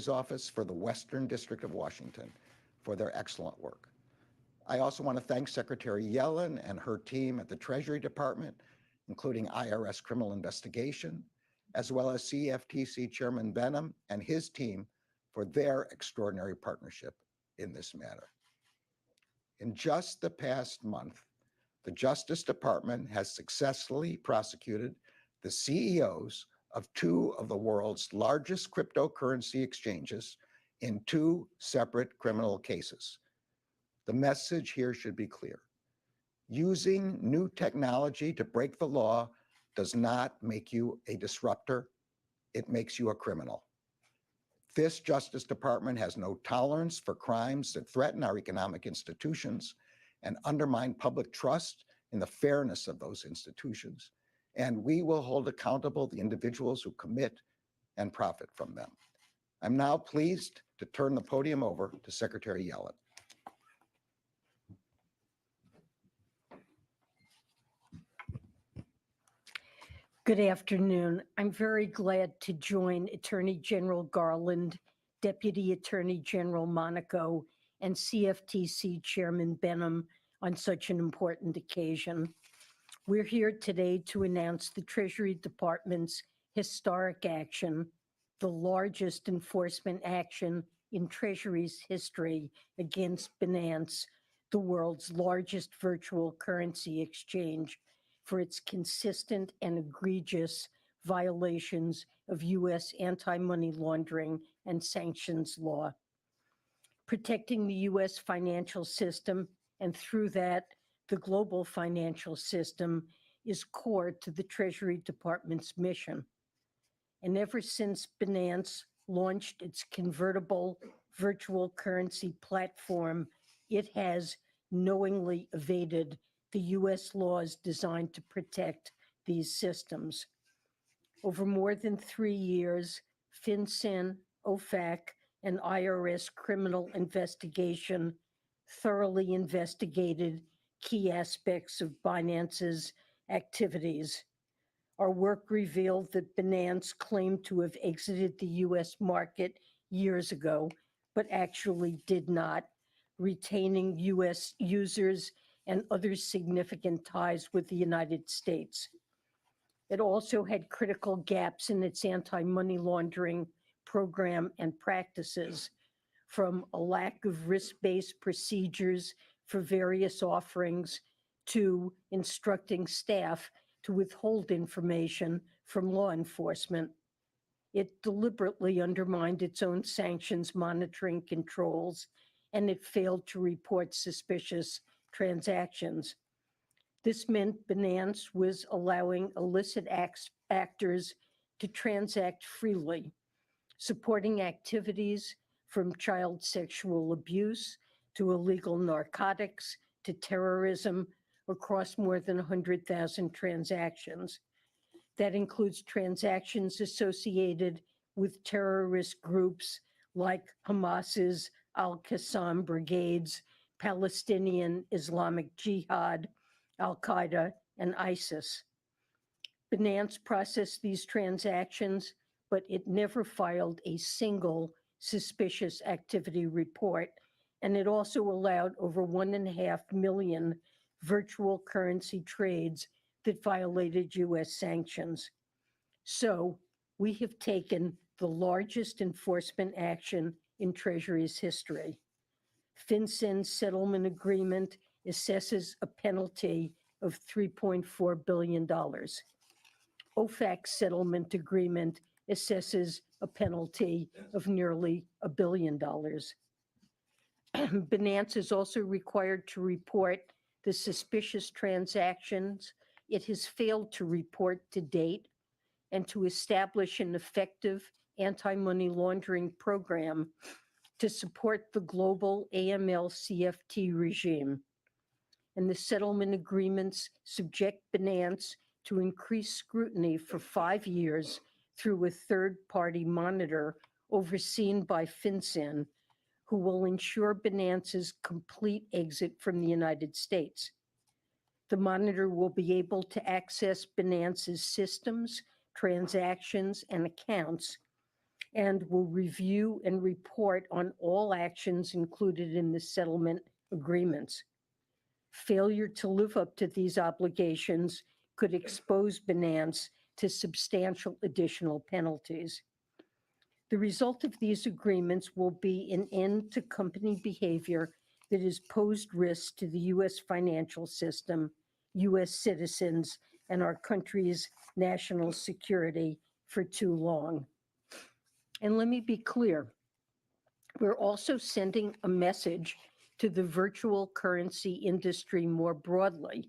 Office for the Western District of Washington for their excellent work. I also want to thank Secretary Yellen and her team at the Treasury Department, including IRS Criminal Investigation, as well as CFTC Chairman Benham and his team for their extraordinary partnership in this matter. In just the past month, the Justice Department has successfully prosecuted the CEOs of two of the world's largest cryptocurrency exchanges in two separate criminal cases. The message here should be clear. Using new technology to break the law does not make you a disruptor. It makes you a criminal. This Justice Department has no tolerance for crimes that threaten our economic institutions and undermine public trust in the fairness of those institutions. And we will hold accountable the individuals who commit and profit from them. I'm now pleased to turn the podium over to Secretary Yellen. Good afternoon. I'm very glad to join Attorney General Garland, Deputy Attorney General Monaco, and CFTC Chairman Benham on such an important occasion. We're here today to announce the Treasury Department's historic action, the largest enforcement action in Treasury's history against Binance, the world's largest virtual currency exchange, for its consistent and egregious violations of U.S. anti-money laundering and sanctions law. Protecting the U.S. financial system, and through that, the global financial system, is core to the Treasury Department's mission. And ever since Binance launched its convertible virtual currency platform, it has knowingly evaded the U.S. laws designed to protect these systems. Over more than 3 years, FinCEN, OFAC, and IRS criminal investigation thoroughly investigated key aspects of Binance's activities. Our work revealed that Binance claimed to have exited the U.S. market years ago, but actually did not, retaining U.S. users and other significant ties with the United States. It also had critical gaps in its anti-money laundering program and practices, from a lack of risk-based procedures for various offerings to instructing staff to withhold information from law enforcement. It deliberately undermined its own sanctions monitoring controls, and it failed to report suspicious transactions. This meant Binance was allowing illicit actors to transact freely, supporting activities from child sexual abuse to illegal narcotics to terrorism across more than 100,000 transactions. That includes transactions associated with terrorist groups like Hamas's Al-Qassam brigades, Palestinian Islamic Jihad, Al-Qaeda, and ISIS. Binance processed these transactions, but it never filed a single suspicious activity report, and it also allowed over 1.5 million virtual currency trades that violated U.S. sanctions. So we have taken the largest enforcement action in Treasury's history. FinCEN's settlement agreement assesses a penalty of $3.4 billion. OFAC's settlement agreement assesses a penalty of nearly $1 billion. Binance is also required to report the suspicious transactions it has failed to report to date, and to establish an effective anti-money laundering program to support the global AML-CFT regime. And the settlement agreements subject Binance to increased scrutiny for 5 years through a third-party monitor overseen by FinCEN, who will ensure Binance's complete exit from the United States. The monitor will be able to access Binance's systems, transactions, and accounts, and will review and report on all actions included in the settlement agreements. Failure to live up to these obligations could expose Binance to substantial additional penalties. The result of these agreements will be an end to company behavior that has posed risks to the U.S. financial system, U.S. citizens, and our country's national security for too long. And let me be clear, we're also sending a message to the virtual currency industry more broadly,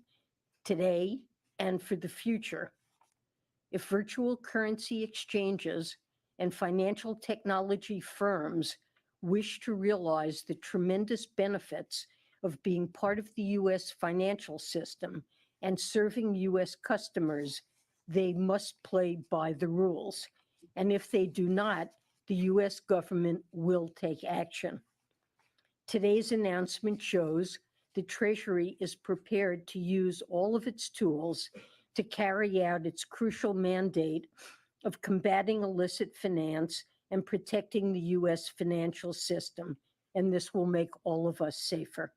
today and for the future. If virtual currency exchanges and financial technology firms wish to realize the tremendous benefits of being part of the U.S. financial system and serving U.S. customers, they must play by the rules. And if they do not, the U.S. government will take action. Today's announcement shows the Treasury is prepared to use all of its tools to carry out its crucial mandate of combating illicit finance and protecting the U.S. financial system, and this will make all of us safer.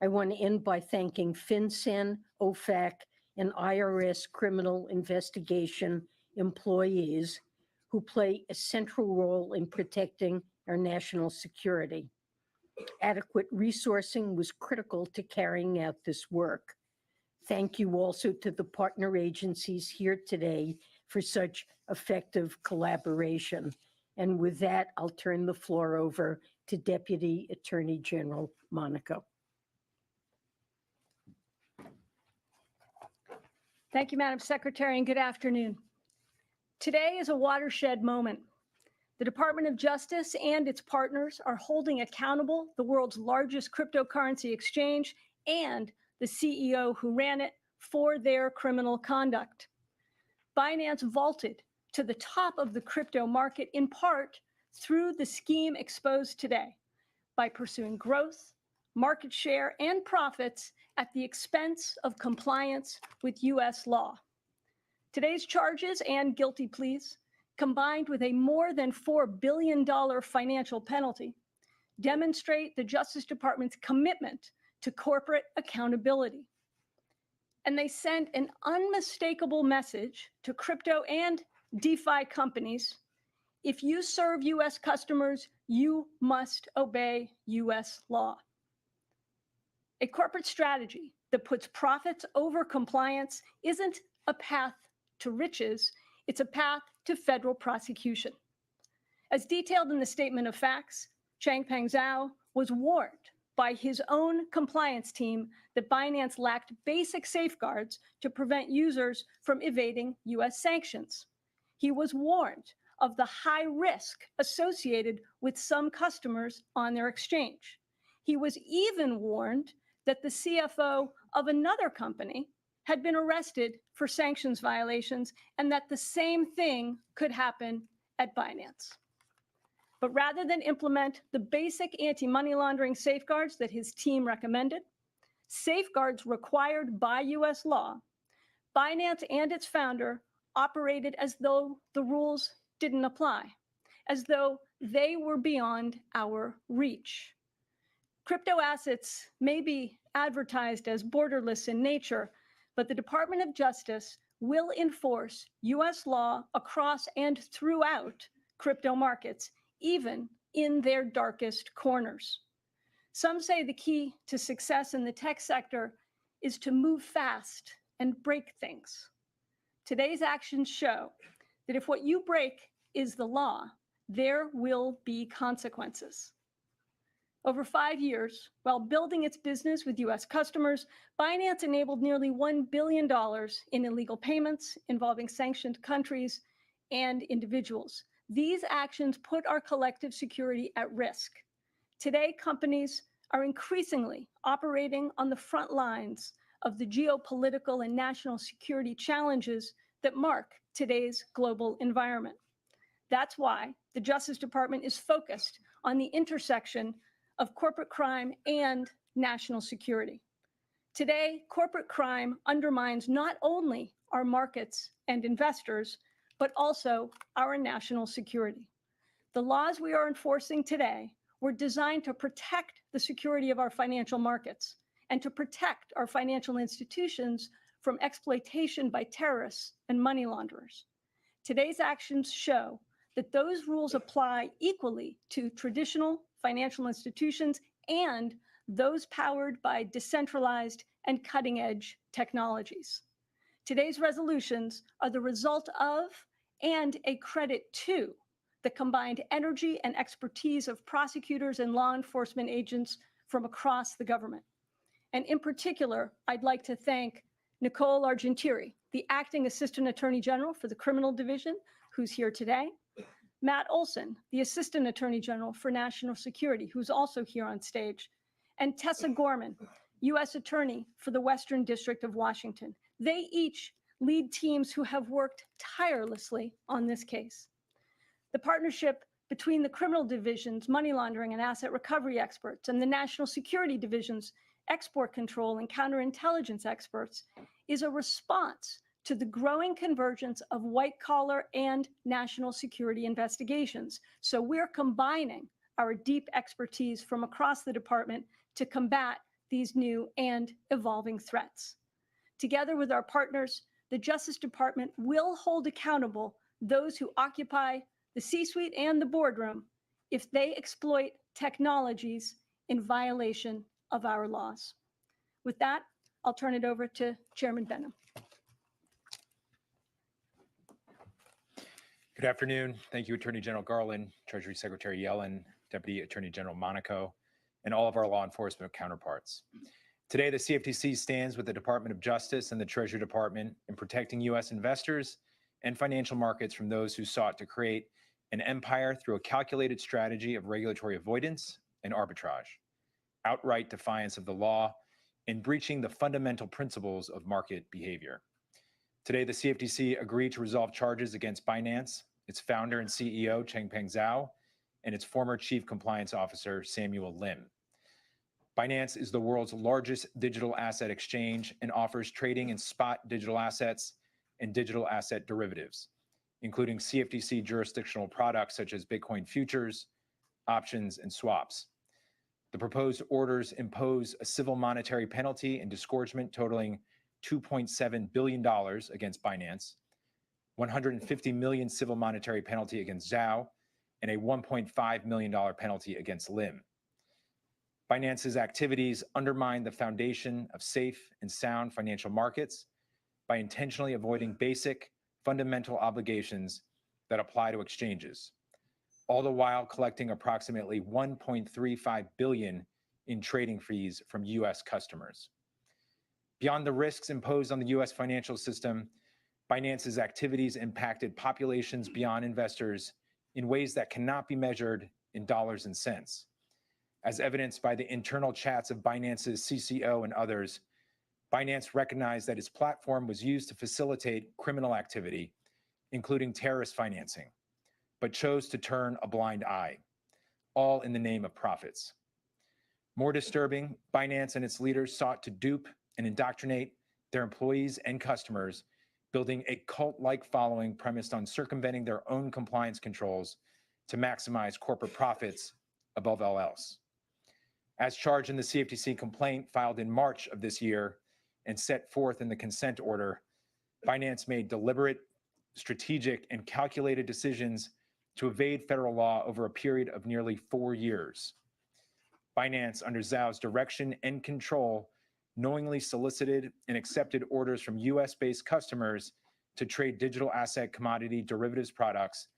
I want to end by thanking FinCEN, OFAC, and IRS criminal investigation employees who play a central role in protecting our national security. Adequate resourcing was critical to carrying out this work. Thank you also to the partner agencies here today for such effective collaboration. And with that, I'll turn the floor over to Deputy Attorney General Monaco. Thank you, Madam Secretary, and good afternoon. Today is a watershed moment. The Department of Justice and its partners are holding accountable the world's largest cryptocurrency exchange and the CEO who ran it for their criminal conduct. Binance vaulted to the top of the crypto market in part through the scheme exposed today by pursuing growth, market share, and profits at the expense of compliance with U.S. law. Today's charges and guilty pleas, combined with a more than $4 billion financial penalty, demonstrate the Justice Department's commitment to corporate accountability. And they send an unmistakable message to crypto and DeFi companies: if you serve U.S. customers, you must obey U.S. law. A corporate strategy that puts profits over compliance isn't a path to riches, it's a path to federal prosecution. As detailed in the statement of facts, Changpeng Zhao was warned by his own compliance team that Binance lacked basic safeguards to prevent users from evading U.S. sanctions. He was warned of the high risk associated with some customers on their exchange. He was even warned that the CFO of another company had been arrested for sanctions violations and that the same thing could happen at Binance. But rather than implement the basic anti-money laundering safeguards that his team recommended, safeguards required by U.S. law, Binance and its founder operated as though the rules didn't apply, as though they were beyond our reach. Crypto assets may be advertised as borderless in nature, but the Department of Justice will enforce U.S. law across and throughout crypto markets, even in their darkest corners. Some say the key to success in the tech sector is to move fast and break things. Today's actions show that if what you break is the law, there will be consequences. Over 5 years, while building its business with U.S. customers, Binance enabled nearly $1 billion in illegal payments involving sanctioned countries and individuals. These actions put our collective security at risk. Today, companies are increasingly operating on the front lines of the geopolitical and national security challenges that mark today's global environment. That's why the Justice Department is focused on the intersection of corporate crime and national security. Today, corporate crime undermines not only our markets and investors, but also our national security. The laws we are enforcing today were designed to protect the security of our financial markets and to protect our financial institutions from exploitation by terrorists and money launderers. Today's actions show that those rules apply equally to traditional financial institutions and those powered by decentralized and cutting-edge technologies. Today's resolutions are the result of and a credit to the combined energy and expertise of prosecutors and law enforcement agents from across the government. And in particular, I'd like to thank Nicole Argentieri, the Acting Assistant Attorney General for the Criminal Division, who's here today, Matt Olson, the Assistant Attorney General for National Security, who's also here on stage, and Tessa Gorman, U.S. Attorney for the Western District of Washington. They each lead teams who have worked tirelessly on this case. The partnership between the Criminal Division's money laundering and asset recovery experts and the National Security Division's export control and counterintelligence experts is a response to the growing convergence of white-collar and national security investigations. So we're combining our deep expertise from across the department to combat these new and evolving threats. Together with our partners, the Justice Department will hold accountable those who occupy the C-suite and the boardroom if they exploit technologies in violation of our laws. With that, I'll turn it over to Chairman Benham. Good afternoon. Thank you, Attorney General Garland, Treasury Secretary Yellen, Deputy Attorney General Monaco, and all of our law enforcement counterparts. Today, the CFTC stands with the Department of Justice and the Treasury Department in protecting U.S. investors and financial markets from those who sought to create an empire through a calculated strategy of regulatory avoidance and arbitrage, outright defiance of the law, and breaching the fundamental principles of market behavior. Today, the CFTC agreed to resolve charges against Binance, its founder and CEO, Changpeng Zhao, and its former Chief Compliance Officer, Samuel Lim. Binance is the world's largest digital asset exchange and offers trading in spot digital assets and digital asset derivatives, including CFTC jurisdictional products such as Bitcoin futures, options, and swaps. The proposed orders impose a civil monetary penalty and disgorgement totaling $2.7 billion against Binance, $150 million civil monetary penalty against Zhao, and a $1.5 million penalty against Lim. Binance's activities undermine the foundation of safe and sound financial markets by intentionally avoiding basic, fundamental obligations that apply to exchanges, all the while collecting approximately $1.35 billion in trading fees from U.S. customers. Beyond the risks imposed on the U.S. financial system, Binance's activities impacted populations beyond investors in ways that cannot be measured in dollars and cents. As evidenced by the internal chats of Binance's CCO and others, Binance recognized that its platform was used to facilitate criminal activity, including terrorist financing, but chose to turn a blind eye, all in the name of profits. More disturbing, Binance and its leaders sought to dupe and indoctrinate their employees and customers, building a cult-like following premised on circumventing their own compliance controls to maximize corporate profits above all else. As charged in the CFTC complaint filed in March of this year and set forth in the consent order, Binance made deliberate, strategic, and calculated decisions to evade federal law over a period of nearly 4 years. Binance, under Zhao's direction and control, knowingly solicited and accepted orders from US-based customers to trade digital asset commodity derivatives products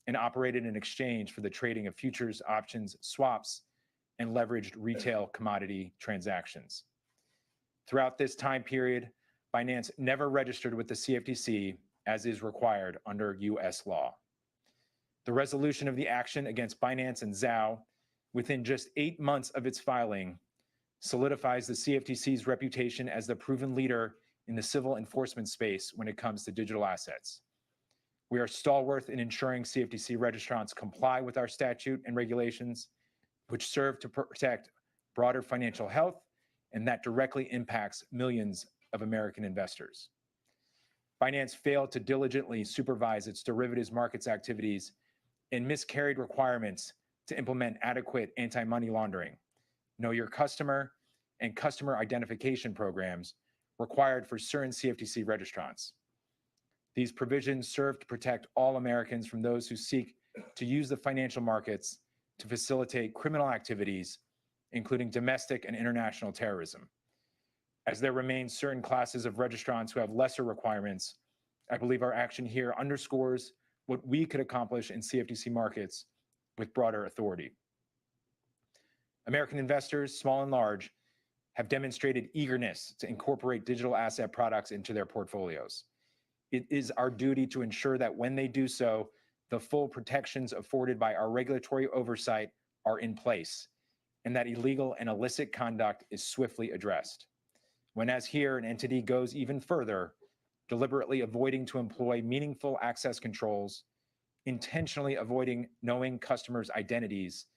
and operated an exchange for the trading of futures, options, swaps, and leveraged retail commodity transactions. Throughout this time period, Binance never registered with the CFTC as is required under US law. The resolution of the action against Binance and Zhao within just 8 months of its filing solidifies the CFTC's reputation as the proven leader in the civil enforcement space when it comes to digital assets. We are stalwart in ensuring CFTC registrants comply with our statute and regulations, which serve to protect broader financial health, and that directly impacts millions of American investors. Binance failed to diligently supervise its derivatives markets activities and miscarried requirements to implement adequate anti-money laundering, know your customer, and customer identification programs required for certain CFTC registrants. These provisions serve to protect all Americans from those who seek to use the financial markets to facilitate criminal activities, including domestic and international terrorism. As there remain certain classes of registrants who have lesser requirements, I believe our action here underscores what we could accomplish in CFTC markets with broader authority. American investors, small and large, have demonstrated eagerness to incorporate digital asset products into their portfolios. It is our duty to ensure that when they do so, the full protections afforded by our regulatory oversight are in place, and that illegal and illicit conduct is swiftly addressed. When, as here, an entity goes even further, deliberately avoiding to employ meaningful access controls, intentionally avoiding knowing customers' identities,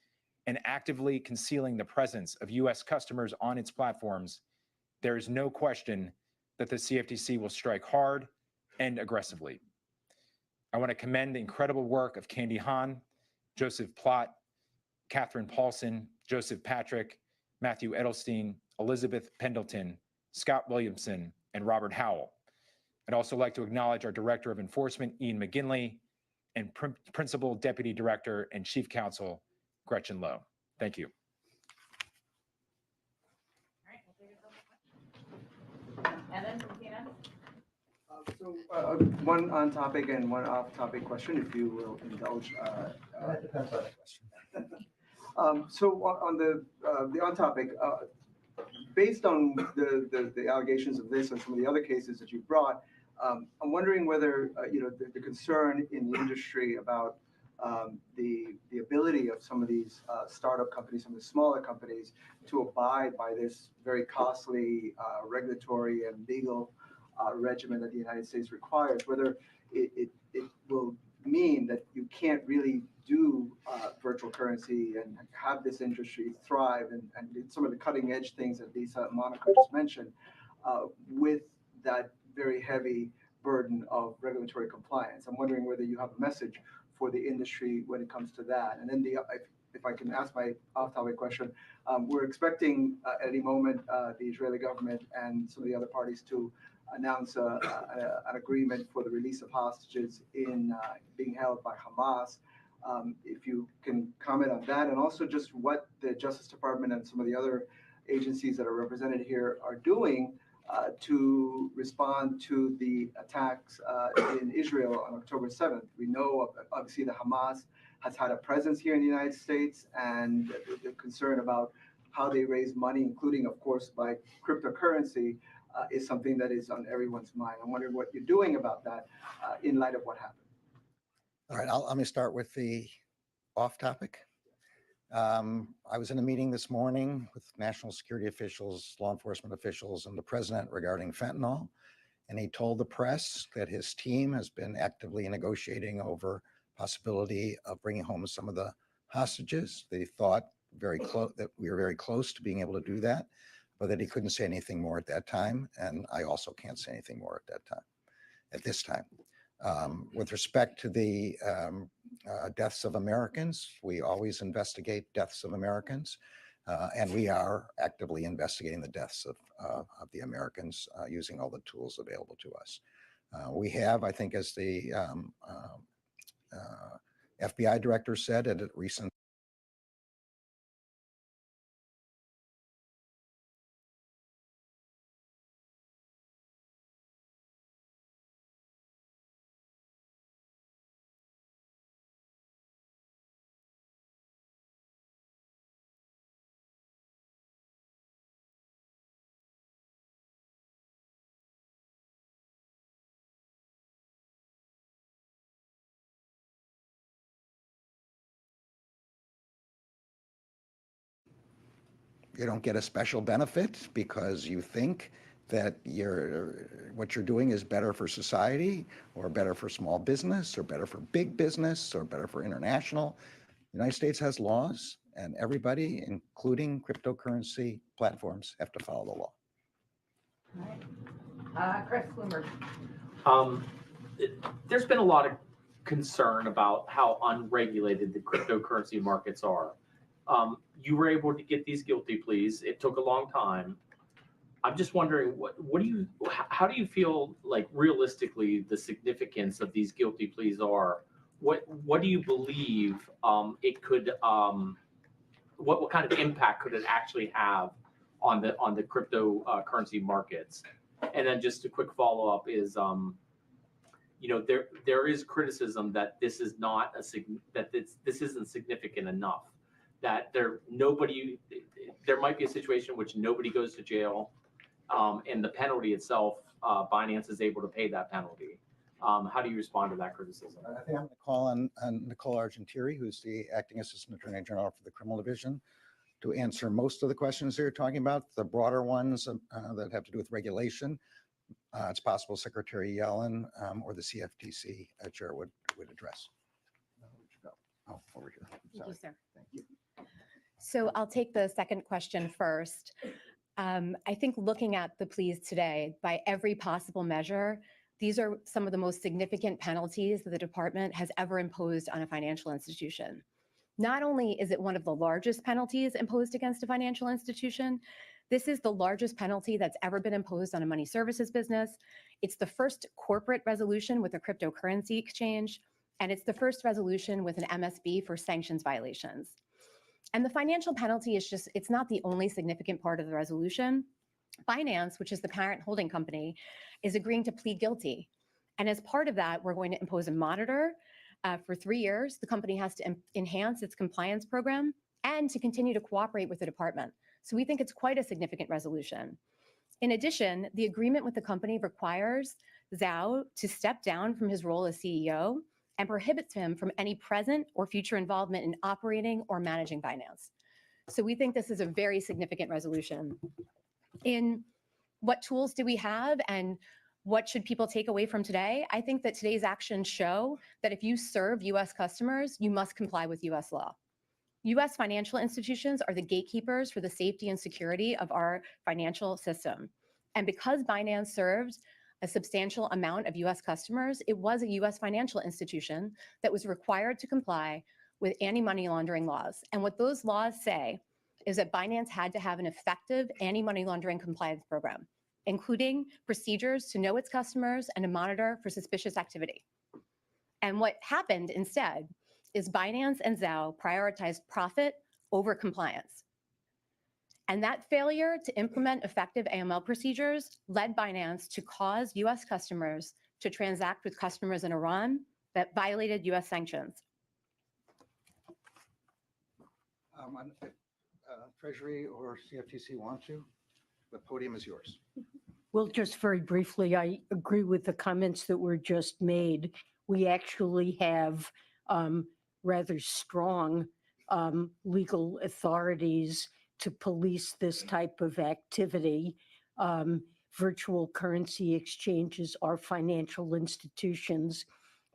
and actively concealing the presence of US customers on its platforms, there is no question that the CFTC will strike hard and aggressively. I want to commend the incredible work of Candy Hahn, Joseph Plott, Catherine Paulson, Joseph Patrick, Matthew Edelstein, Elizabeth Pendleton, Scott Williamson, and Robert Howell. I'd also like to acknowledge our Director of Enforcement, Ian McGinley, and Principal Deputy Director and Chief Counsel, Gretchen Lowe. Thank you. And then from CNN. One on topic and one off topic question, if you will indulge. That depends on the question. So on the on topic, based on the allegations of this and some of the other cases that you brought, I'm wondering whether the concern in the industry about the ability of some of these startup companies, some of the smaller companies, to abide by this very costly regulatory and legal regimen that the United States requires, whether it will mean that you can't really do virtual currency and have this industry thrive and some of the cutting edge things that Lisa and Monica just mentioned with that very heavy burden of regulatory compliance. I'm wondering whether you have a message for the industry when it comes to that. And then if I can ask my off-topic question, we're expecting at any moment the Israeli government and some of the other parties to announce an agreement for the release of hostages being held by Hamas. If you can comment on that, and also just what the Justice Department and some of the other agencies that are represented here are doing to respond to the attacks in Israel on October 7th. We know obviously that Hamas has had a presence here in the United States, and the concern about how they raise money, including of course by cryptocurrency, is something that is on everyone's mind. I'm wondering what you're doing about that in light of what happened. All right, let me start with the off topic. I was in a meeting this morning with national security officials, law enforcement officials, and the president regarding fentanyl. And he told the press that his team has been actively negotiating over possibility of bringing home some of the hostages. They thought that we were very close to being able to do that, but that he couldn't say anything more at that time. And I also can't say anything more at this time. With respect to the deaths of Americans, we always investigate deaths of Americans, and we are actively investigating the deaths of the Americans using all the tools available to us. We have, I think, as the FBI director said at a recent you don't get a special benefit because you think that what you're doing is better for society or better for small business or better for big business or better for international. The United States has laws, and everybody, including cryptocurrency platforms, have to follow the law. Chris Bloomberg. There's been a lot of concern about how unregulated the cryptocurrency markets are. You were able to get these guilty pleas. It took a long time. I'm just wondering, how do you feel like realistically the significance of these guilty pleas are? What do you believe it could, what kind of impact could it actually have on the cryptocurrency markets? And then just a quick follow up is, there is criticism that this is not this isn't significant enough. That there might be a situation in which nobody goes to jail, and the penalty itself, Binance is able to pay that penalty. How do you respond to that criticism? I think I'm going to call on Nicole Argentieri, who's the Acting Assistant Attorney General for the Criminal Division, to answer most of the questions that you're talking about. The broader ones that have to do with regulation, it's possible Secretary Yellen or the CFTC chair would address. Where'd you go? Oh, over here. Thank you, sir. Thank you. So I'll take the second question first. I think looking at the pleas today, by every possible measure, these are some of the most significant penalties that the department has ever imposed on a financial institution. Not only is it one of the largest penalties imposed against a financial institution, this is the largest penalty that's ever been imposed on a money services business. It's the first corporate resolution with a cryptocurrency exchange, and it's the first resolution with an MSB for sanctions violations. And the financial penalty is it's not the only significant part of the resolution. Binance, which is the parent holding company, is agreeing to plead guilty. And as part of that, we're going to impose a monitor for 3 years. The company has to enhance its compliance program and to continue to cooperate with the department. So we think it's quite a significant resolution. In addition, the agreement with the company requires Zhao to step down from his role as CEO and prohibits him from any present or future involvement in operating or managing Binance. So we think this is a very significant resolution. In what tools do we have and what should people take away from today? I think that today's actions show that if you serve US customers, you must comply with US law. US financial institutions are the gatekeepers for the safety and security of our financial system. And because Binance served a substantial amount of US customers, it was a US financial institution that was required to comply with anti-money laundering laws. And what those laws say is that Binance had to have an effective anti-money laundering compliance program, including procedures to know its customers and to monitor for suspicious activity. And what happened instead is Binance and Zhao prioritized profit over compliance. And that failure to implement effective AML procedures led Binance to cause US customers to transact with customers in Iran that violated US sanctions. Treasury or CFTC want to? The podium is yours. Well, just very briefly, I agree with the comments that were just made. We actually have rather strong legal authorities to police this type of activity. Virtual currency exchanges are financial institutions.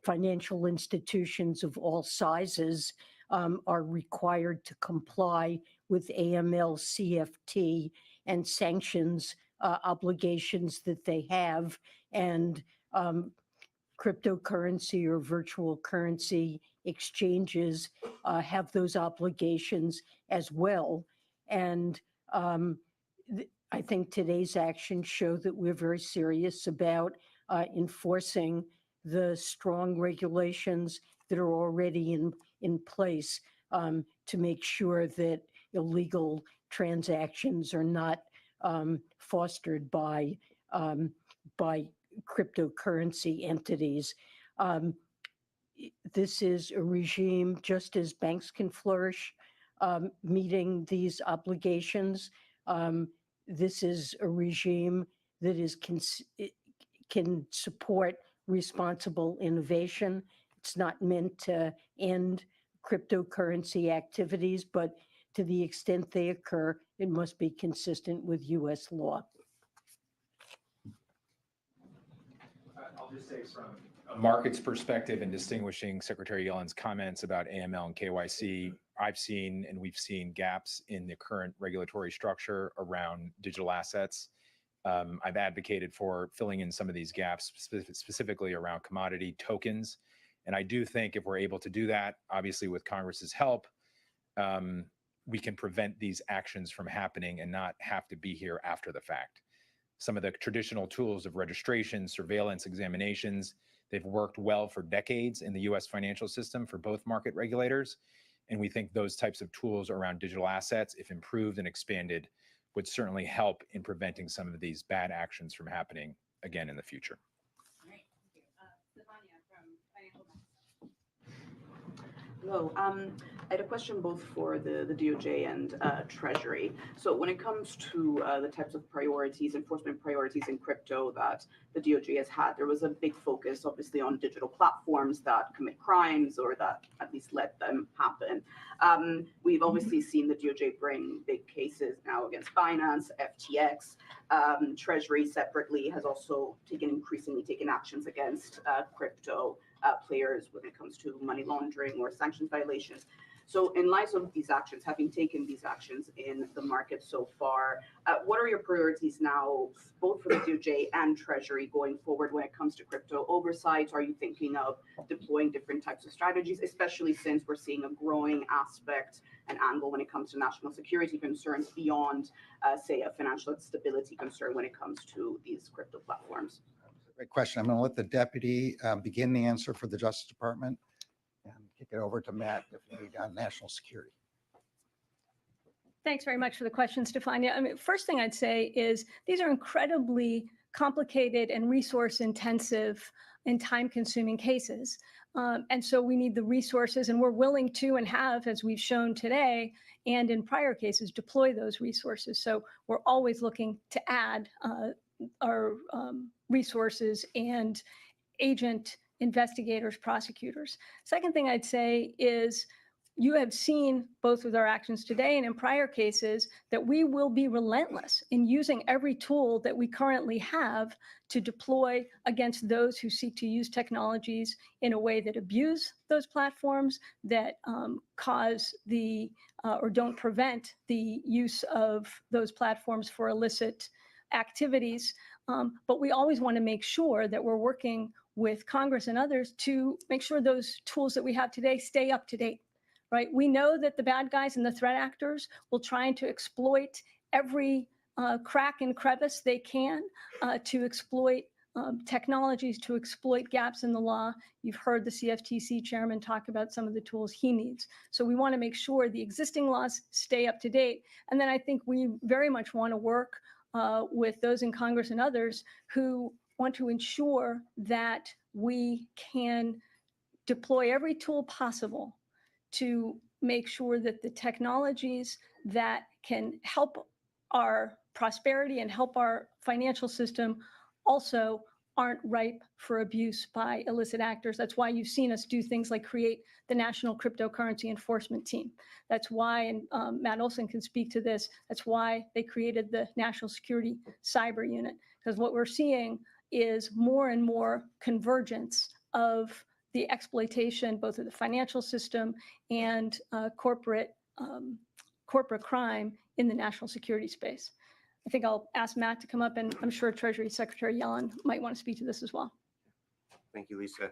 Financial institutions of all sizes are required to comply with AML, CFT, and sanctions obligations that they have. And cryptocurrency or virtual currency exchanges have those obligations as well. And I think today's actions show that we're very serious about enforcing the strong regulations that are already in place to make sure that illegal transactions are not fostered by cryptocurrency entities. This is a regime, just as banks can flourish, meeting these obligations. This is a regime that can support responsible innovation. It's not meant to end cryptocurrency activities, but to the extent they occur, it must be consistent with US law. I'll just say from a market's perspective and distinguishing Secretary Yellen's comments about AML and KYC, I've seen and we've seen gaps in the current regulatory structure around digital assets. I've advocated for filling in some of these gaps, specifically around commodity tokens And I do think if we're able to do that, obviously with Congress's help, we can prevent these actions from happening and not have to be here after the fact. Some of the traditional tools of registration, surveillance, examinations, they've worked well for decades in the US financial system for both market regulators. And we think those types of tools around digital assets, if improved and expanded, would certainly help in preventing some of these bad actions from happening again in the future. All right, thank you. Stefania from Financial Times. Hello. I had a question both for the DOJ and Treasury. So when it comes to the types of priorities, enforcement priorities in crypto that the DOJ has had, there was a big focus obviously on digital platforms that commit crimes or that at least let them happen. We've obviously seen the DOJ bring big cases now against Binance, FTX. Treasury separately has also increasingly taken actions against crypto players when it comes to money laundering or sanctions violations. So in light of these actions, having taken these actions in the market so far, what are your priorities now, both for the DOJ and Treasury going forward when it comes to crypto oversight? Are you thinking of deploying different types of strategies, especially since we're seeing a growing aspect and angle when it comes to national security concerns beyond, say, a financial stability concern when it comes to these crypto platforms? Great question. I'm going to let the deputy begin the answer for the Justice Department and kick it over to Matt if you need on national security. Thanks very much for the question, Stefania. I mean, first thing I'd say is these are incredibly complicated and resource intensive and time consuming cases. And so we need the resources, and we're willing to and have, as we've shown today and in prior cases, deploy those resources. So we're always looking to add our resources and agent investigators, prosecutors. Second thing I'd say is you have seen both with our actions today and in prior cases that we will be relentless in using every tool that we currently have to deploy against those who seek to use technologies in a way that abuse those platforms, that cause the or don't prevent the use of those platforms for illicit activities. But we always want to make sure that we're working with Congress and others to make sure those tools that we have today stay up to date, right? We know that the bad guys and the threat actors will try to exploit every crack and crevice they can to exploit technologies, to exploit gaps in the law. You've heard the CFTC chairman talk about some of the tools he needs. So we want to make sure the existing laws stay up to date. And then I think we very much want to work with those in Congress and others who want to ensure that we can deploy every tool possible to make sure that the technologies that can help our prosperity and help our financial system also aren't ripe for abuse by illicit actors. That's why you've seen us do things like create the National Cryptocurrency Enforcement Team. That's why, and Matt Olson can speak to this, that's why they created the National Security Cyber Unit. Because what we're seeing is more and more convergence of the exploitation, both of the financial system and corporate crime in the national security space. I think I'll ask Matt to come up, and I'm sure Treasury Secretary Yellen might want to speak to this as well. Thank you, Lisa.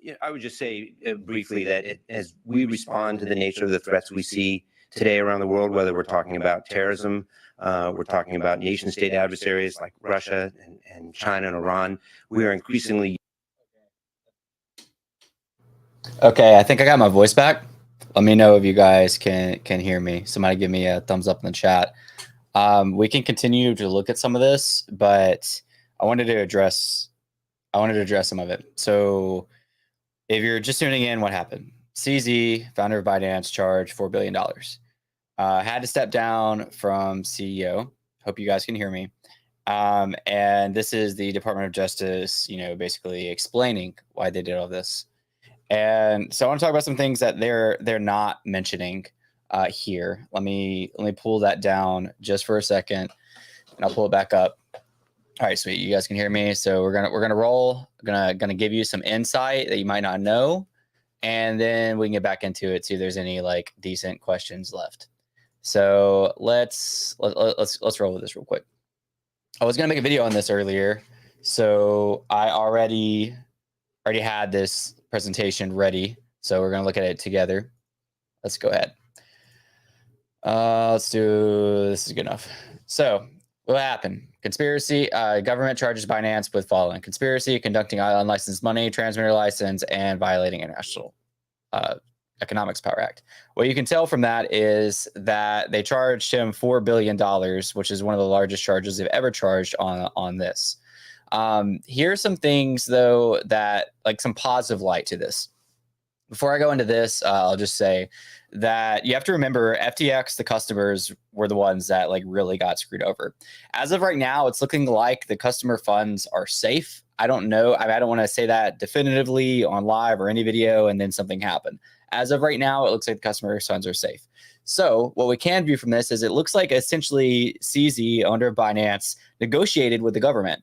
Yeah, I would just say briefly that as we respond to the nature of the threats we see today around the world, whether we're talking about terrorism, we're talking about nation state adversaries like Russia and China and Iran, we are increasingly. Okay, I think I got my voice back. Let me know if you guys can hear me. Somebody give me a thumbs up in the chat. We can continue to look at some of this, but I wanted to address some of it. So if you're just tuning in, what happened? CZ, founder of Binance, charged $4 billion. Had to step down from CEO. Hope you guys can hear me. And this is the Department of Justice, basically explaining why they did all this. And so I want to talk about some things that they're not mentioning here. Let me pull that down just for a second, and I'll pull it back up. All right, sweet. You guys can hear me. So we're gonna roll. Gonna give you some insight that you might not know, and then we can get back into it. See if there's any decent questions left. So let's roll with this real quick. I was gonna make a video on this earlier, so I already had this presentation ready. So we're going to look at it together. Let's go ahead. Let's do, this is good enough. So what happened? Conspiracy, government charges Binance with following: conspiracy, conducting unlicensed money, transmitter license, and violating international Economics Power Act. What you can tell from that is that they charged him $4 billion, which is one of the largest charges they've ever charged on this. Here are some things, though, that like some positive light to this. Before I go into this, I'll just say that you have to remember FTX, the customers were the ones that like really got screwed over. As of right now, it's looking like the customer funds are safe. I don't know. I don't want to say that definitively on live or any video and then something happened. As of right now, it looks like the customer funds are safe. So what we can view from this is it looks like essentially CZ, owner of Binance, negotiated with the government.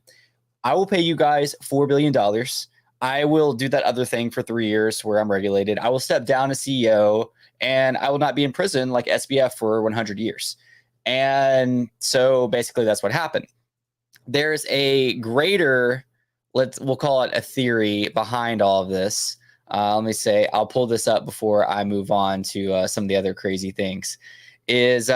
I will pay you guys $4 billion. I will do that other thing for 3 years where I'm regulated. I will step down as CEO and I will not be in prison like SBF for 100 years. And so basically that's what happened. There's a greater, we'll call it a theory behind all of this. Let me say, I'll pull this up before I move on to some of the other crazy things. Is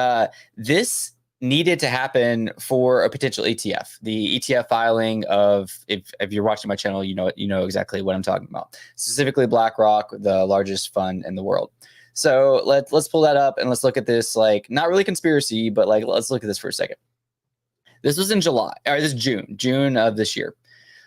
this needed to happen for a potential ETF? The ETF filing of, if you're watching my channel, you know exactly what I'm talking about. Specifically, BlackRock, the largest fund in the world. So let's pull that up and let's look at this. Like, not really conspiracy, but like let's look at this for a second. This was in July, or this is June of this year.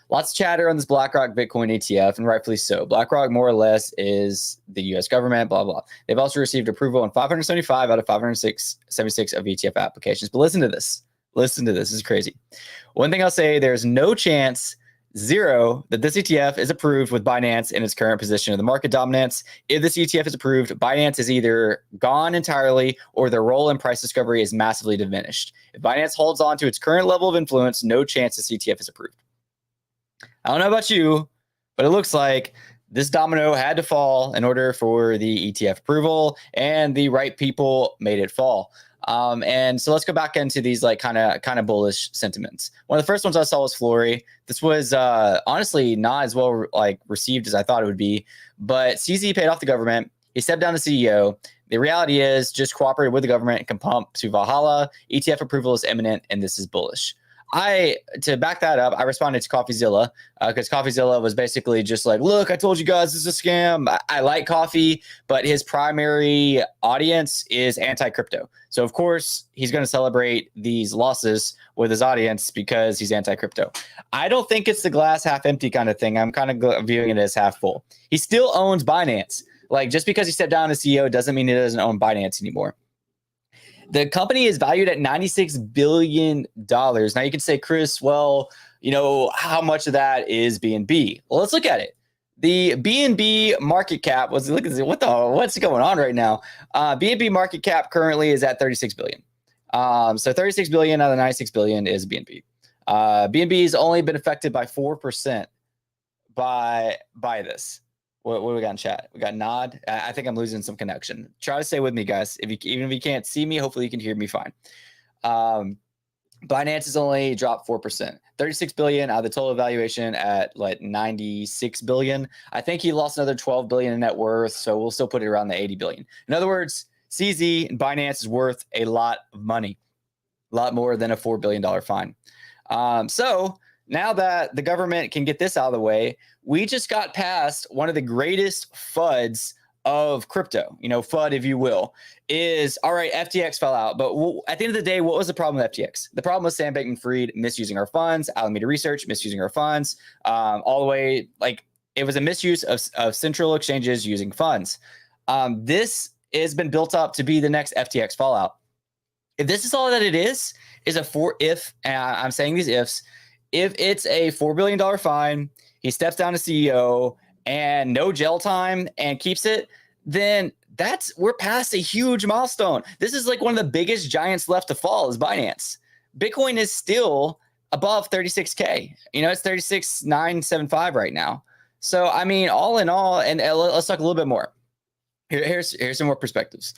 Lots of chatter on this BlackRock Bitcoin ETF, and rightfully so. BlackRock, more or less, is the U.S. government, blah, blah. They've also received approval on 575 out of 576 of ETF applications. But listen to this. Listen to this. This is crazy. One thing I'll say, there's no chance, zero, that this ETF is approved with Binance in its current position of the market dominance. If this ETF is approved, Binance is either gone entirely or their role in price discovery is massively diminished. If Binance holds on to its current level of influence, no chance this ETF is approved. I don't know about you, but it looks like this domino had to fall in order for the ETF approval, and the right people made it fall. And so let's go back into these like kind of bullish sentiments. One of the first ones I saw was Flory. This was honestly not as well like received as I thought it would be, but CZ paid off the government. He stepped down as CEO. The reality is just cooperated with the government and can pump to Valhalla. ETF approval is imminent, and this is bullish. To back that up, I responded to Coffeezilla because Coffeezilla was basically just like, look, I told you guys this is a scam. I like coffee, but his primary audience is anti-crypto. So, of course, he's going to celebrate these losses with his audience because he's anti-crypto. I don't think it's the glass half empty kind of thing. I'm kind of viewing it as half full. He still owns Binance. Like, just because he stepped down as CEO doesn't mean he doesn't own Binance anymore. The company is valued at $96 billion. Now you can say, Chris, well, how much of that is BNB? Well, let's look at it. The BNB market cap was, look at this, what's going on right now? BNB market cap currently is at $36 billion. So $36 billion out of $96 billion is BNB. BNB has only been affected by 4% by this. What do we got in chat? We got Nod. I think I'm losing some connection. Try to stay with me, guys. Even if you can't see me, hopefully you can hear me fine. Binance has only dropped 4%. 36 billion out of the total valuation at like 96 billion. I think he lost another 12 billion in net worth, so we'll still put it around the 80 billion. In other words, CZ and Binance is worth a lot of money, a lot more than a $4 billion fine. So now that the government can get this out of the way, we just got past one of the greatest FUDs of crypto. FUD, if you will, is, all right, FTX fell out. But at the end of the day, what was the problem with FTX? The problem was Sam Bankman-Fried misusing our funds, Alameda Research misusing our funds, all the way, like, it was a misuse of central exchanges using funds. This has been built up to be the next FTX fallout. If this is all that it is I'm saying these ifs, if it's a $4 billion fine, he steps down as CEO and no jail time and keeps it, then we're past a huge milestone. This is like one of the biggest giants left to fall is Binance. Bitcoin is still above 36K. It's 36,975 right now. So, I mean, all in all, and let's talk a little bit more. Here's some more perspectives.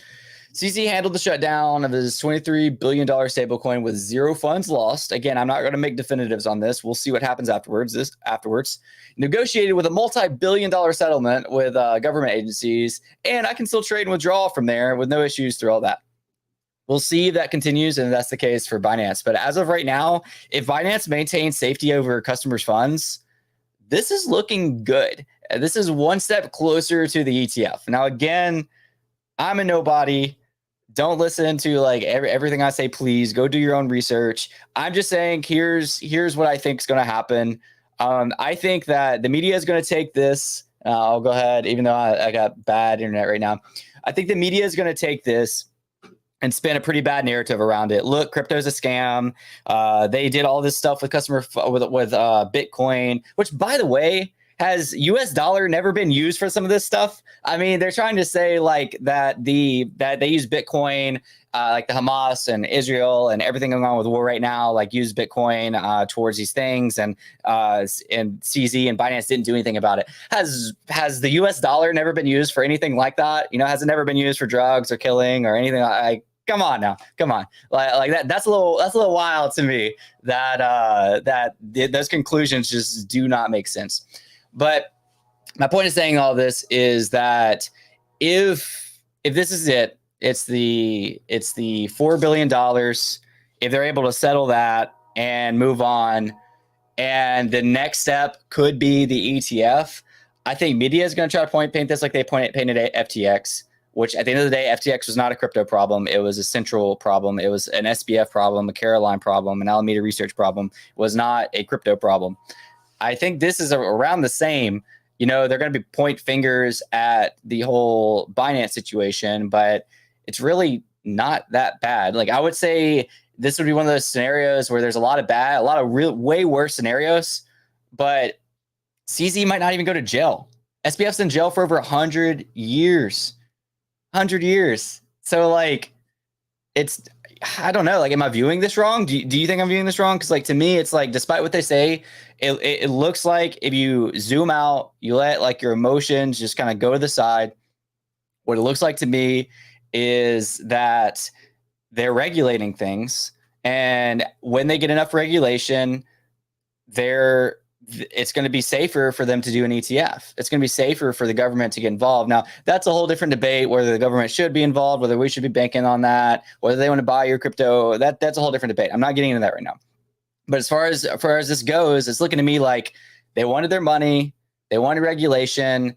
CZ handled the shutdown of his $23 billion stablecoin with zero funds lost. Again, I'm not going to make definitives on this. We'll see what happens afterwards. Negotiated with a multi-billion-dollar settlement with government agencies, and I can still trade and withdraw from there with no issues through all that. We'll see if that continues, and that's the case for Binance. But as of right now, if Binance maintains safety over customers' funds, this is looking good. This is one step closer to the ETF. Now, again, I'm a nobody. Don't listen to like everything I say. Please go do your own research. I'm just saying here's what I think is going to happen. I think that the media is going to take this. I'll go ahead, even though I got bad internet right now. I think the media is going to take this and spin a pretty bad narrative around it. Look, crypto's a scam. They did all this stuff with with Bitcoin, which, by the way, has US dollar never been used for some of this stuff? I mean, they're trying to say like that they use Bitcoin, like the Hamas and Israel and everything going on with war right now, like use Bitcoin towards these things, and CZ and Binance didn't do anything about it. Has the US dollar never been used for anything like that? You know, has it never been used for drugs or killing or anything like? Come on now, come on, like that. That's a little wild to me. That those conclusions just do not make sense. But my point of saying all this is that if this is it, it's the $4 billion. If they're able to settle that and move on, and the next step could be the ETF, I think media is going to try to paint this like they painted FTX, which at the end of the day, FTX was not a crypto problem. It was a central problem. It was an SBF problem, a Caroline problem, an Alameda Research problem. It was not a crypto problem. I think this is around the same. You know, they're going to be point fingers at the whole Binance situation, but it's really not that bad. Like, I would say this would be one of those scenarios where there's a lot of way worse scenarios, but CZ might not even go to jail. SBF's in jail for over 100 years. 100 years. So, like, I don't know. Like, am I viewing this wrong? Do you think I'm viewing this wrong? Because, like, to me, it's like, despite what they say, it looks like if you zoom out, you let like your emotions just kind of go to the side. What it looks like to me is that they're regulating things, and when they get enough regulation, it's going to be safer for them to do an ETF. It's going to be safer for the government to get involved. Now, that's a whole different debate, whether the government should be involved, whether we should be banking on that, whether they want to buy your crypto. That's a whole different debate. I'm not getting into that right now. But as far as this goes, it's looking to me like they wanted their money, they wanted regulation,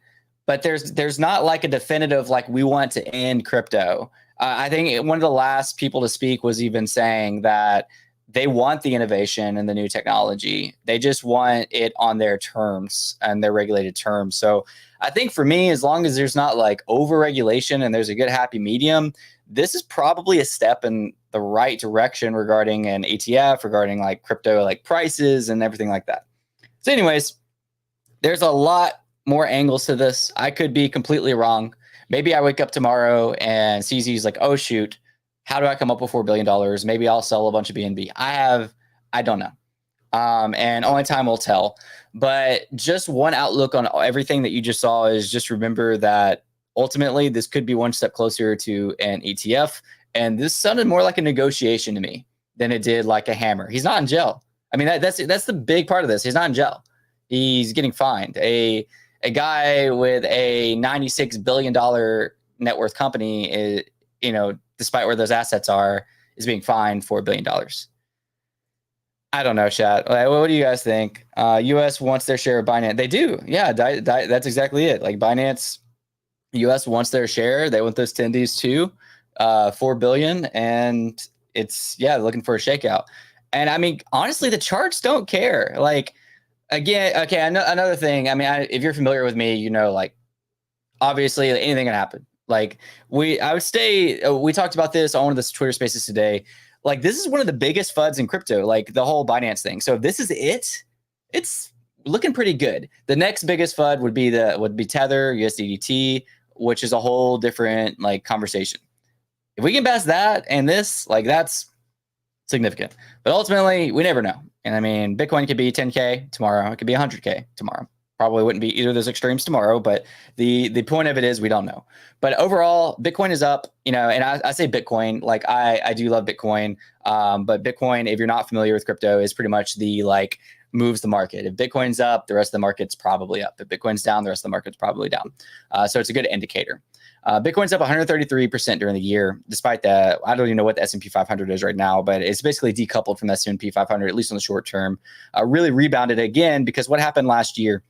but there's not like a definitive, like, we want to end crypto. I think one of the last people to speak was even saying that they want the innovation and the new technology. They just want it on their terms and their regulated terms. So I think for me, as long as there's not like over-regulation and there's a good happy medium, this is probably a step in the right direction regarding an ETF, regarding like crypto, like prices and everything like that. So anyways, there's a lot more angles to this. I could be completely wrong. Maybe I wake up tomorrow and CZ's like, oh shoot, how do I come up with $4 billion? Maybe I'll sell a bunch of BNB. I don't know. And only time will tell. But just one outlook on everything that you just saw is just remember that ultimately this could be one step closer to an ETF. And this sounded more like a negotiation to me than it did like a hammer. He's not in jail. I mean, that's the big part of this. He's not in jail. He's getting fined. A guy with a $96 billion net worth company is, you know, despite where those assets are, is being fined $4 billion. I don't know, chat. What do you guys think? US wants their share of Binance. They do. Yeah, that's exactly it. Like Binance, US wants their share. They want those attendees too, $4 billion. And it's, yeah, looking for a shakeout. And I mean, honestly, the charts don't care. Like, again, okay, another thing. I mean, if you're familiar with me, you know, like, obviously anything can happen. Like we talked about this on one of the Twitter spaces today. Like, this is one of the biggest FUDs in crypto, like the whole Binance thing. So if this is it, it's looking pretty good. The next biggest FUD would be Tether, USDT, which is a whole different like conversation. If we can pass that and this, like, that's significant. But ultimately, we never know. And I mean, Bitcoin could be 10K tomorrow. It could be 100K tomorrow. Probably wouldn't be either of those extremes tomorrow, but the point of it is we don't know. But overall, Bitcoin is up, and I say Bitcoin, like I do love Bitcoin, but Bitcoin, if you're not familiar with crypto, is pretty much the moves the market. If Bitcoin's up, the rest of the market's probably up. If Bitcoin's down, the rest of the market's probably down. So it's a good indicator. Bitcoin's up 133% during the year, despite that. I don't even know what the S&P 500 is right now, but it's basically decoupled from the S&P 500, at least in the short term. Really rebounded again, because what happened last year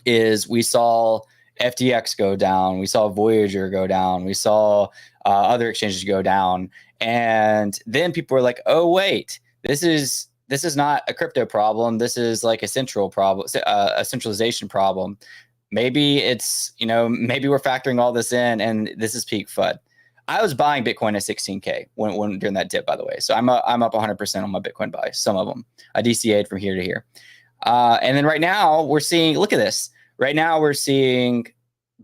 is we saw FTX go down, we saw Voyager go down, we saw other exchanges go down, and then people were like, "Oh wait, this is not a crypto problem. This is like a central problem, a centralization problem. Maybe it's maybe we're factoring all this in, and this is peak FUD." I was buying Bitcoin at 16K when during that dip, by the way. So I'm up 100% on my Bitcoin buys. Some of them I DCA'd from here to here. And then right now we're seeing, look at this. Right now we're seeing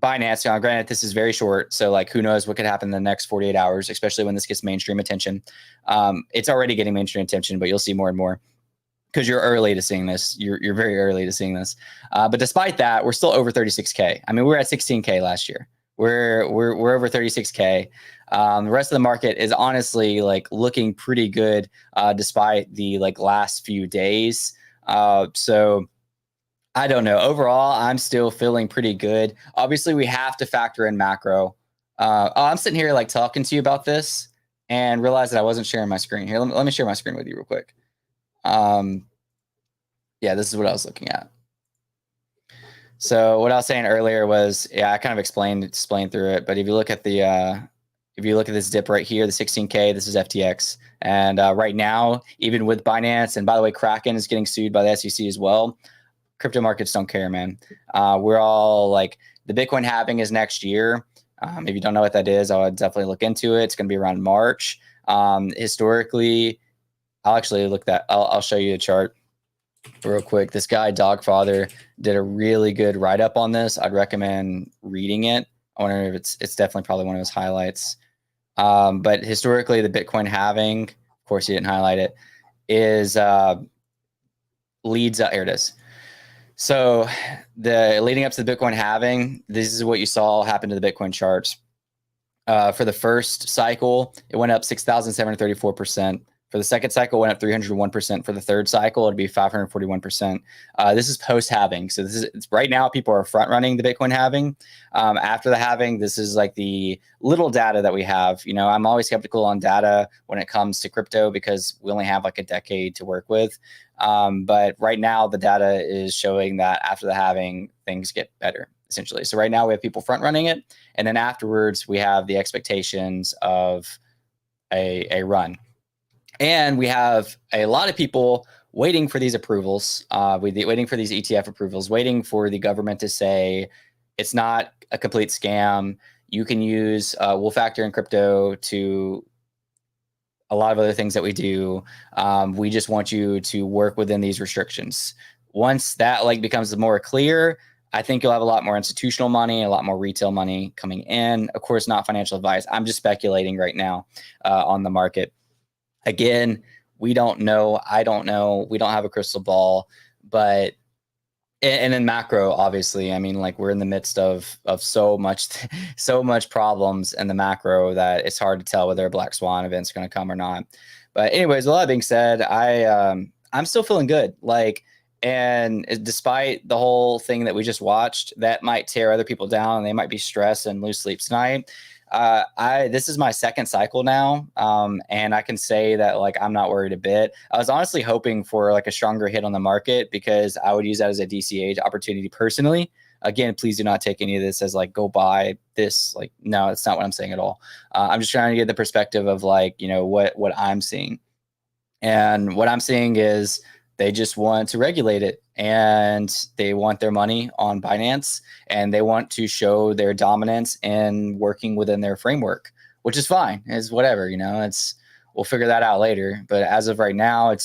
Binance. Granted, this is very short, so who knows what could happen in the next 48 hours, especially when this gets mainstream attention. It's already getting mainstream attention, but you'll see more and more because you're early to seeing this. You're very early to seeing this. But despite that, we're still over 36K. I mean, we were at 16K last year. We're over 36K. The rest of the market is honestly looking pretty good despite the last few days. So I don't know. Overall, I'm still feeling pretty good. Obviously, we have to factor in macro. I'm sitting here talking to you about this and realized that I wasn't sharing my screen. Here, let me share my screen with you real quick. Yeah, this is what I was looking at. So what I was saying earlier was, I kind of explained through it. But if you look at this dip right here, the 16K, this is FTX. And right now, even with Binance, and by the way, Kraken is getting sued by the SEC as well. Crypto markets don't care, man. We're all the Bitcoin halving is next year. If you don't know what that is, I would definitely look into it. It's going to be around March. Historically, I'll actually I'll show you a chart real quick. This guy, Dogfather, did a really good write-up on this. I'd recommend reading it. I wonder if it's definitely probably one of his highlights. But historically, the Bitcoin halving, of course, he didn't highlight it, is leads. Here it is. So the leading up to the Bitcoin halving, this is what you saw happen to the Bitcoin charts. For the first cycle, it went up 6,734%. For the second cycle, it went up 301%. For the third cycle, it'd be 541%. This is post halving. So it's right now people are front running the Bitcoin halving. After the halving, this is the little data that we have. I'm always skeptical on data when it comes to crypto because we only have a decade to work with. But right now, the data is showing that after the halving, things get better, essentially. So right now, we have people front running it. And then afterwards, we have the expectations of a run. And we have a lot of people waiting for these approvals, waiting for these ETF approvals, waiting for the government to say it's not a complete scam. You can use, we'll factor in crypto to a lot of other things that we do. We just want you to work within these restrictions. Once that becomes more clear, I think you'll have a lot more institutional money, a lot more retail money coming in. Of course, not financial advice. I'm just speculating right now on the market. Again, we don't know. I don't know. We don't have a crystal ball, but and in macro, obviously, I mean, we're in the midst of so much problems in the macro that it's hard to tell whether a black swan event's going to come or not. But anyways, with all that being said, I'm still feeling good. And despite the whole thing that we just watched, that might tear other people down, and they might be stressed and lose sleep tonight. This is my second cycle now, and I can say that I'm not worried a bit. I was honestly hoping for a stronger hit on the market because I would use that as a DCA opportunity personally. Again, please do not take any of this as go buy this. No, that's not what I'm saying at all. I'm just trying to get the perspective of what I'm seeing, and what I'm seeing is they just want to regulate it, and they want their money on Binance, and they want to show their dominance in working within their framework, which is fine. It's whatever, we'll figure that out later. But as of right now,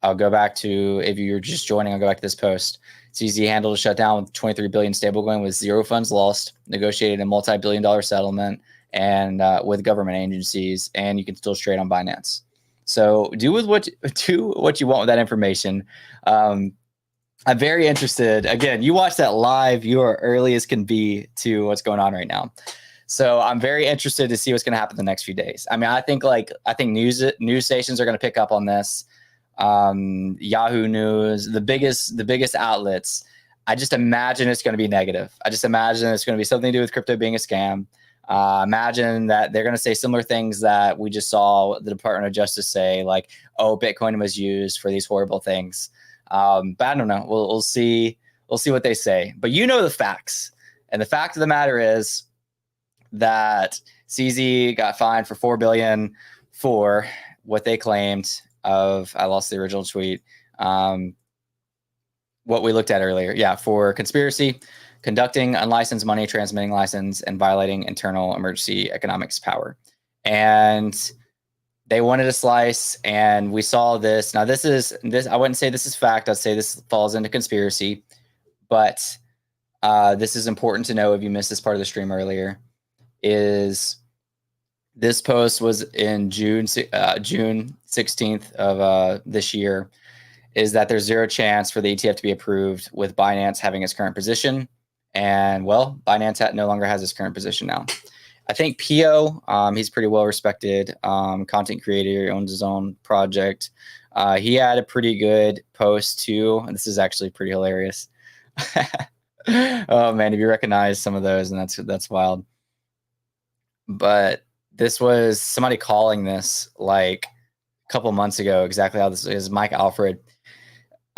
I'll go back to, if you're just joining, I'll go back to this post. It's easy to handle to shut down with 23 billion stablecoin with zero funds lost, negotiated a multi-billion-dollar settlement, and with government agencies, and you can still trade on Binance. So do what you want with that information. I'm very interested. Again, you watch that live, you are early as can be to what's going on right now. So I'm very interested to see what's going to happen the next few days. I mean, I think news stations are going to pick up on this. Yahoo News, the biggest outlets. I just imagine it's going to be negative. I just imagine it's going to be something to do with crypto being a scam. Imagine that they're going to say similar things that we just saw the Department of Justice say, like, oh, Bitcoin was used for these horrible things. But I don't know. We'll see. We'll see what they say. But you know the facts. And the fact of the matter is that CZ got fined for $4 billion for what they claimed of, I lost the original tweet, what we looked at earlier. Yeah, for conspiracy, conducting unlicensed money transmitting license, and violating internal emergency economics power. And they wanted a slice, and we saw this. Now, this I wouldn't say this is fact. I'd say this falls into conspiracy, but this is important to know if you missed this part of the stream earlier. Is this post was in June 16th of this year, is that there's zero chance for the ETF to be approved with Binance having its current position. And well, Binance no longer has its current position now. I think Pio, he's pretty well respected content creator, he owns his own project. He had a pretty good post too. And this is actually pretty hilarious. Oh man, if you recognize some of those, and that's wild. But this was somebody calling this like a couple months ago, exactly how this is. Mike Alfred.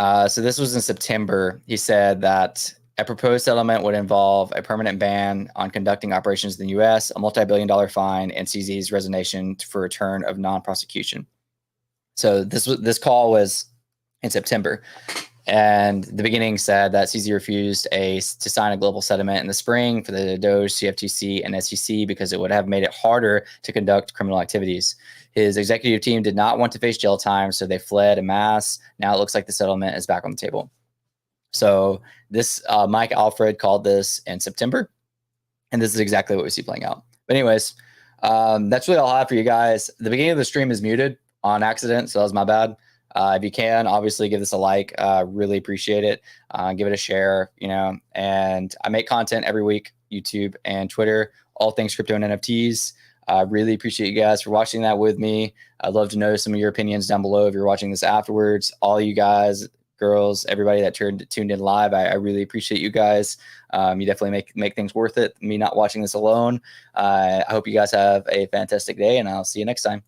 So this was in September. He said that a proposed settlement would involve a permanent ban on conducting operations in the U.S., a multi-billion-dollar fine, and CZ's resignation for return of non-prosecution. So this call was in September. And the beginning said that CZ refused to sign a global settlement in the spring for the Doge, CFTC, and SEC because it would have made it harder to conduct criminal activities. His executive team did not want to face jail time, so they fled en masse. Now it looks like the settlement is back on the table. So this Mike Alfred called this in September, and this is exactly what we see playing out. But anyways, that's really all I have for you guys. The beginning of the stream is muted on accident, so that was my bad. If you can, obviously give this a like. Really appreciate it. Give it a share, and I make content every week, YouTube and Twitter, all things crypto and NFTs. Really appreciate you guys for watching that with me. I'd love to know some of your opinions down below if you're watching this afterwards. All you guys, girls, everybody that tuned in live, I really appreciate you guys. You definitely make things worth it, me not watching this alone. I hope you guys have a fantastic day, and I'll see you next time.